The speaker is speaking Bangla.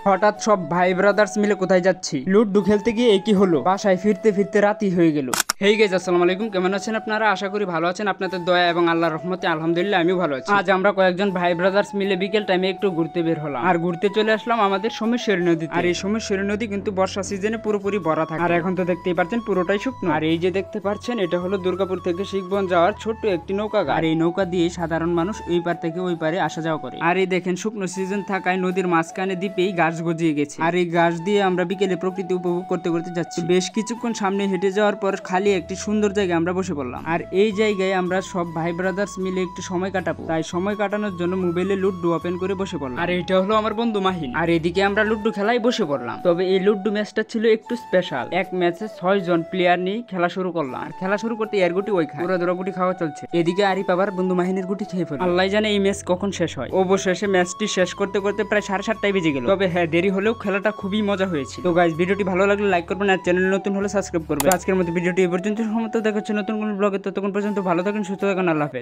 হঠাৎ সব ভাই ব্রাদার্স মিলে কোথায় যাচ্ছি, লুড্ডু খেলতে গিয়ে একই হলো, বাসায় ফিরতে ফিরতে রাতই হয়ে গেল। হেই গাইস, আসসালামু আলাইকুম। কেমন আছেন আপনারা? আশা করি ভালো আছেন। আপনাদের দয়া এবং আল্লাহর রহমতে আলহামদুলিল্লাহ আমিও ভালো আছি। আজ আমরা কয়েকজন ভাই ব্রাদার্স মিলে বিকেল টাইমে একটু ঘুরতে বের হলাম, আর ঘুরতে চলে আসলাম আমাদের সোমেশ্বরী নদীতে। আর এই সোমেশ্বরী নদী কিন্তু বর্ষা সিজনে পুরোপুরি ভরা থাকে, আর এখন তো দেখতেই পাচ্ছেন পুরোটাই শুকনো। আর এই যে দেখতে পাচ্ছেন, এটা হলো দুর্গাপুর থেকে শিখবন যাওয়ার ছোট্ট একটি নৌকা। আর এই নৌকা দিয়ে সাধারণ মানুষ ওই পার থেকে ওই পারে আসা যাওয়া করে। আর এই দেখেন, শুকনো সিজন থাকায় নদীর মাঝখানে দ্বীপেই গাছ গজিয়ে গেছে। আর এই গাছ দিয়ে আমরা বিকেলে প্রকৃতি উপভোগ করতে করতে যাচ্ছি। বেশ কিছুক্ষণ সামনে হেঁটে যাওয়ার পর খালি একটি সুন্দর জায়গায় আমরা বসে পড়লাম। আর এই জায়গায় আমরা সব ভাই ব্রাদার্স মিলে একটু সময় কাটাবো, তাই সময় কাটানোর জন্য মোবাইলে লুড্ডু ওপেন করে বসে পড়লাম। আর এটা হলো আমার বন্ধু মাহিন। আর এদিকে আমরা লুড্ডু খেলায় বসে পড়লাম। তবে এই লুড্ডু ম্যাচটা ছিল একটু স্পেশাল। এক ম্যাচে 6 জন প্লেয়ার নিয়ে খেলা শুরু করলাম। আর খেলা শুরু করতে এর গুটি ওই খায়, পুরো দৌড়া গুটি খাওয়া চলছে। এদিকে আরিফ আবার বন্ধু মাহিনের গুটি খেয়ে ফেলে। আল্লাহ জানে এই ম্যাচ কখন শেষ হয়। অবশেষে ম্যাচটি শেষ করতে করতে প্রায় 7:30 বেজে গেল। তবে হ্যাঁ, দেরি হলেও খেলাটা খুবই মজা হয়েছে। তো গাইস, ভিডিওটি ভালো লাগলে লাইক করবেন, আর চ্যানেল নতুন হলে সাবস্ক্রাইব করবেন। আজকের মতো ভিডিওটি এই পর্যন্ত। সমস্ত দেখা হচ্ছে নতুন কোন ব্লগে। ততক্ষণ পর্যন্ত ভালো থাকেন, সুস্থ থাকেন, আল্লাহ হাফেজ।